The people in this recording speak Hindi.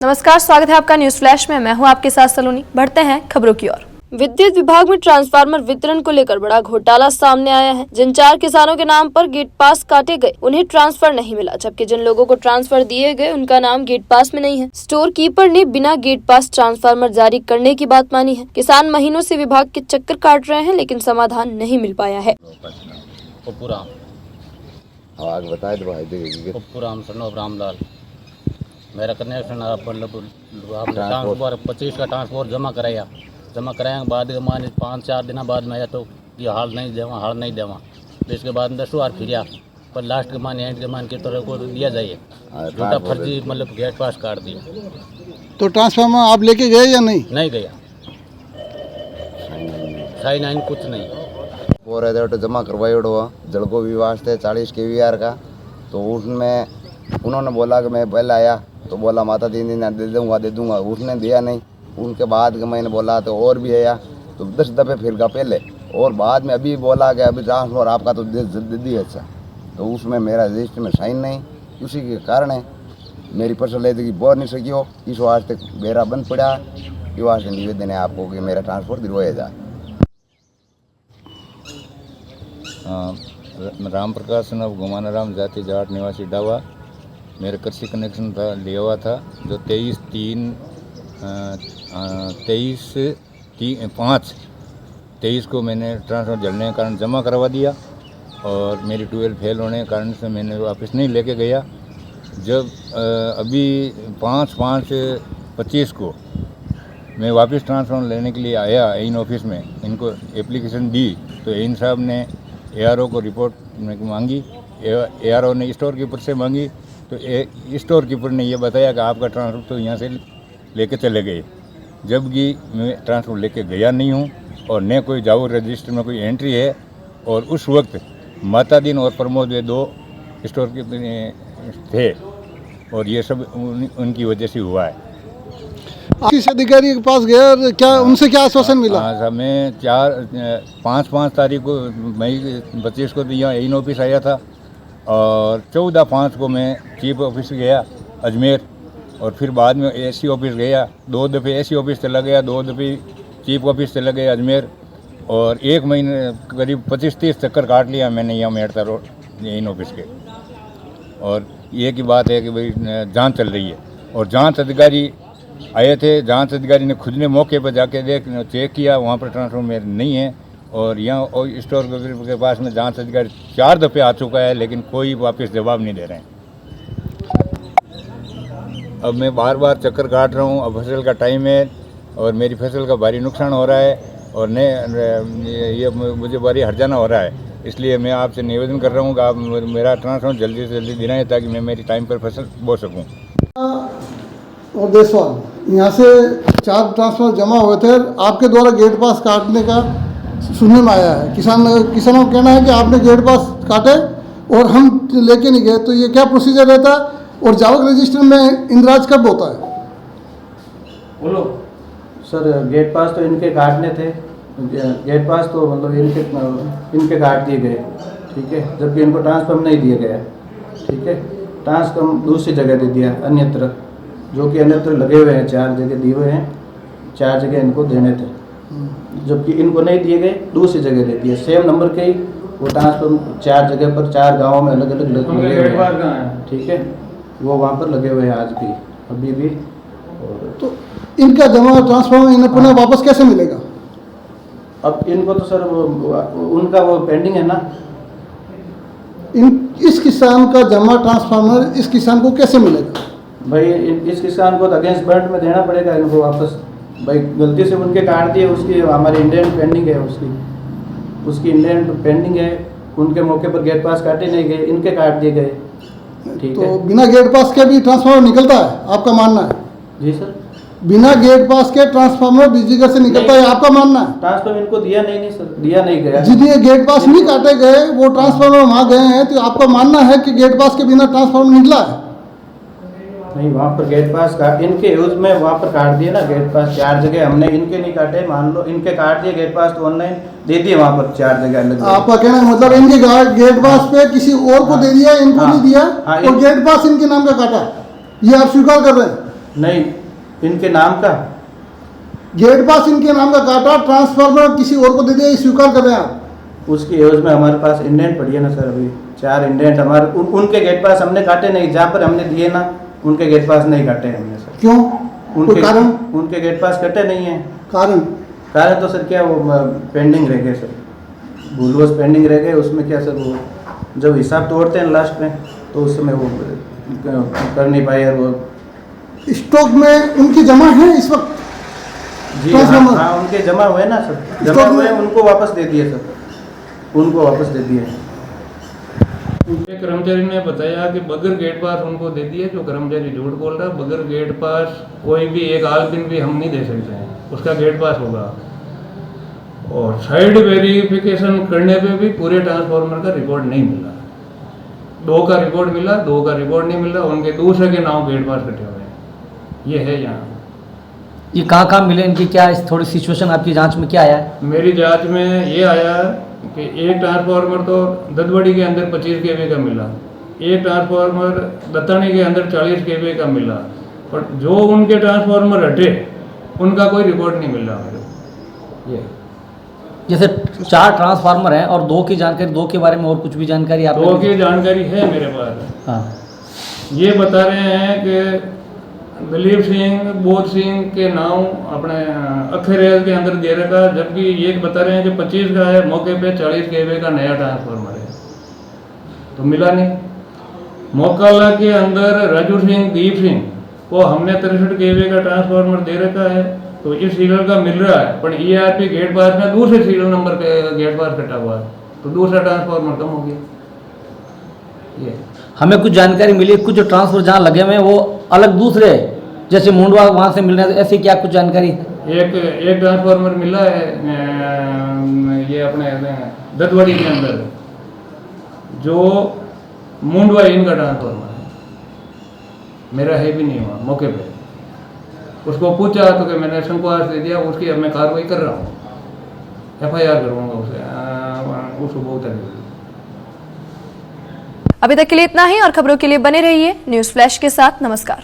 नमस्कार, स्वागत है आपका न्यूज फ्लैश में। मैं हूं आपके साथ सलोनी। बढ़ते हैं खबरों की ओर। विद्युत विभाग में ट्रांसफार्मर वितरण को लेकर बड़ा घोटाला सामने आया है। जिन 4 किसानों के नाम पर गेट पास काटे गए उन्हें ट्रांसफर नहीं मिला, जबकि जिन लोगों को ट्रांसफर दिए गए उनका नाम गेट पास में नहीं है। स्टोर कीपर ने बिना गेट पास ट्रांसफार्मर जारी करने की बात मानी है। किसान महीनों से विभाग के चक्कर काट रहे हैं, लेकिन समाधान नहीं मिल पाया है। रामलाल मेरा कनेक्शन ट्रांसफर 25 का ट्रांसफर जमा कराया के बाद मान 5-4 दिन बाद मैं तो ये हाल नहीं देवा तो इसके बाद 10 बार फिरिया पर लास्ट के मान एंड के मान की तरह को दिया जाइए झूठा फर्जी मतलब गेट पास काट दिया। तो ट्रांसफार्मर आप लेके गए या नहीं? नहीं गया, साइन नाइन कुछ नहीं। वो रहते तो जमा करवाई उड़वा जड़को विवास थे 40 kVAR का, तो उसमें उन्होंने बोला कि मैं पहले आया तो बोला माता 3 दिन दे दूंगा, उसने दिया नहीं। उनके बाद के मैंने बोला तो और भी आया तो 10 दफ़े फिर गया पहले, और बाद में अभी बोला कि अभी ट्रांसफर आपका तो दे दी है। अच्छा, तो उसमें मेरा रजिस्टर में साइन नहीं, उसी के कारण है मेरी फसल लेती कि बोल नहीं सकी हो। इस वास्ते मेरा बंद पड़ा। इस वास्ते निवेदन है आपको कि मेरा ट्रांसफर दिलवाया जाए। राम प्रकाश नव गुमाना राम जाति जाट निवासी डावा। मेरा कृषि कनेक्शन था लिया हुआ था जो 23/5/23 को मैंने ट्रांसफर जलने के कारण जमा करवा दिया, और मेरी 12 फेल होने के कारण से मैंने वापस नहीं लेके गया। जब अभी 5/5/25 को मैं वापस ट्रांसफर लेने के लिए आया इन ऑफिस में, इनको एप्लीकेशन दी तो इन साहब ने ARO को रिपोर्ट मांगी। ARO ने स्टोर कीपर से मांगी तो स्टोर कीपर ने ये बताया कि आपका ट्रांसफर तो यहाँ से लेके चले गए, जबकि मैं ट्रांसफर लेके गया नहीं हूँ और न कोई जाओ रजिस्टर में कोई एंट्री है। और उस वक्त मातादीन और प्रमोद वे 2 स्टोर कीपर थे, और ये सब उनकी वजह से हुआ है। किस अधिकारी के पास गए और क्या उनसे क्या आश्वासन मिला? हाँ साहब, मैं 5 तारीख को मई 25 को तो यहाँ इन ऑफिस आया था, और 14/5 को मैं चीफ ऑफिस गया अजमेर, और फिर बाद में AC ऑफिस गया। 2 दफ़े AC ऑफिस चला गया, 2 दफ़े चीफ ऑफिस चला गया अजमेर, और 1 महीने करीब 25-30 चक्कर काट लिया मैंने यहाँ मेड़ता रोड इन ऑफिस के। और ये की बात है कि भाई जांच चल रही है, और जांच अधिकारी आए थे। जांच अधिकारी ने खुद ने मौके पर जाके चेक किया, वहाँ पर ट्रांसफर मेरे नहीं है। और यहाँ स्टोर के पास में जांच अधिकारी 4 दफ़े आ चुका है, लेकिन कोई वापस जवाब नहीं दे रहे हैं। अब मैं बार बार चक्कर काट रहा हूँ। अब फसल का टाइम है और मेरी फसल का भारी नुकसान हो रहा है, और ये मुझे भारी हर्जाना हो रहा है। इसलिए मैं आपसे निवेदन कर रहा हूँ कि आप मेरा ट्रांसफर जल्दी से जल्दी दिलाएं, ताकि मैं मेरी टाइम पर फसल बो सकूँ। और देशवाल यहाँ से 4 ट्रांसफर जमा हुए थे, आपके द्वारा गेट पास काटने का सुनने में आया है। किसानों का कहना है कि आपने गेट पास काटे और हम लेके नहीं गए, तो ये क्या प्रोसीजर रहता है और जावक रजिस्टर में इंद्राज कब होता है? बोलो सर। गेट पास तो इनके काटने थे, गेट पास तो मतलब इनके काट दिए गए, ठीक है, जबकि इनको ट्रांसफर नहीं दिया गया, ठीक है। ट्रांसफर दूसरी जगह दे दिया अन्यत्र, जो कि अन्यत्र लगे हुए हैं। 4 जगह दिए हुए हैं, 4 जगह इनको देने थे, जबकि इनको नहीं दिए गए, दूसरी जगह दे दिए। सेम नंबर के ही वो ट्रांसफर 4 जगह पर 4 गाँवों में अलग अलग लगे हुए हैं, ठीक है। वो वहाँ पर लगे हुए हैं आज भी, अभी भी। और तो इनका जमा ट्रांसफर इन्हें पुनः वापस कैसे मिलेगा? अब इनको तो सर उनका वो पेंडिंग है ना। इस किसान का जमा ट्रांसफार्मर इस किसान को कैसे मिलेगा? भाई इस किसान को तो अगेंस्ट बर्ड में देना पड़ेगा इनको वापस। भाई गलती से उनके काट दिए, उसकी हमारी इंडियन पेंडिंग है, उसकी इंडियन पेंडिंग है। उनके मौके पर गेट पास काटे नहीं गए, इनके काट दिए गए, ठीक है। तो बिना गेट पास के भी ट्रांसफार्मर निकलता है, आपका मानना है? जी सर, बिना गेट पास के ट्रांसफार्मर बिजली घर से निकलता है, आपका मानना है? ट्रांसफर इनको दिया नहीं सर, दिया नहीं गया। जिन्हें गेट पास नहीं काटे गए वो ट्रांसफार्मर वहाँ गए हैं, तो आपका मानना है कि गेट पास के बिना ट्रांसफार्मर निकला है? नहीं, वहाँ पर गेट पास काट इनके यूज में वहाँ पर काट दिए ना गेट पास। 4 जगह हमने इनके नहीं काटे, मान लो इनके काट दिए गेट पास, तो ऑनलाइन दे दिए वहाँ पर 4 जगह अलग। आपका कहना है मतलब इनके गेट पास पे किसी और को दे दिया, इनको नहीं दिया, और गेट पास इनके नाम का काटा, ये आप स्वीकार कर रहे हैं? नहीं, इनके नाम का गेट पास इनके नाम का काटा, ट्रांसफार्मर किसी और को दे दिया, ये स्वीकार कर रहे हैं आप? उसकी एवज में हमारे पास इंडेंट पड़ी है ना सर, अभी 4 इंडेंट हमारे उनके गेट पास हमने काटे नहीं, जहाँ पर हमने दिए ना उनके गेट पास नहीं काटे हमने सर। क्यों? कोई कारण? उनके गेट पास कटे नहीं है। कारण तो सर क्या वो पेंडिंग रह गए सर, भूलवश पेंडिंग रह गए। उसमें क्या सर, वो जब हिसाब तोड़ते हैं लास्ट में तो उस समय वो कर नहीं पाए। और वो स्टॉक में उनकी जमा है इस वक्त? जी ट्रांसफार्मर? हाँ, उनके जमा हुए ना सर, जमा हुए, उनको वापस दे दिए सर, उनको वापस दे दिए। एक कर्मचारी ने बताया कि बगैर गेट पास उनको दे दिए। जो कर्मचारी झूठ बोल रहा है, बगैर गेट पास कोई भी एक आलपिन भी हम नहीं दे सकते हैं, उसका गेट पास होगा। और साइड वेरिफिकेशन करने पे भी पूरे ट्रांसफार्मर का रिकॉर्ड नहीं मिला। 2 का रिकॉर्ड मिला, 2 का रिकॉर्ड नहीं मिला। उनके दूसरे के नाम गेट पास कटे हुए हैं। ये है यहाँ। ये कहाँ मिले इनकी, क्या इस थोड़ी सिचुएशन आपकी जांच में क्या आया है? मेरी जांच में ये आया कि एक ट्रांसफार्मर तो ददबड़ी के अंदर 25 kV का मिला, एक ट्रांसफार्मर दत्तानी के अंदर 40 kV का मिला, और जो उनके ट्रांसफार्मर हटे उनका कोई रिकॉर्ड नहीं मिल रहा मेरे को। ये जैसे 4 ट्रांसफार्मर हैं और 2 की जानकारी, 2 के बारे में और कुछ भी जानकारी आप? 2 की जानकारी है मेरे पास। हाँ, ये बता रहे हैं कि दलीप सिंह, बोध सिंह के नाम अपने अखरेल के अंदर दे रखा, जबकि ये बता रहे हैं कि 25 का है, मौके पे 40 kV का नया ट्रांसफार्मर है, तो मिला नहीं। मोकाला के अंदर राजू सिंह, दीप सिंह को हमने 63 kV का ट्रांसफार्मर दे रखा है, तो इस सीरियल का मिल रहा है, पर ERP गेट पास में दूसरे सीरियल नंबर पे गेट पास कटा हुआ है, तो दूसरा ट्रांसफार्मर कम हो गया। ये हमें कुछ जानकारी मिली, कुछ जो ट्रांसफर जहाँ लगे हुए हैं वो अलग दूसरे, जैसे मुंडवा वहाँ से मिल रहे हैं, ऐसी क्या कुछ जानकारी? एक ट्रांसफार्मर मिला है ये अपने ददवड़ी के अंदर, जो मुंडवा इनका ट्रांसफार्मर है, मेरा है भी नहीं हुआ मौके पे। उसको पूछा तो कि मैंने शंकुआस दे दिया, उसकी अब मैं कार्रवाई कर रहा हूँ, FIR करूँगा उसको बहुत तकलीफ। अभी तक के लिए इतना ही, और खबरों के लिए बने रहिए न्यूज़ फ्लैश के साथ। नमस्कार।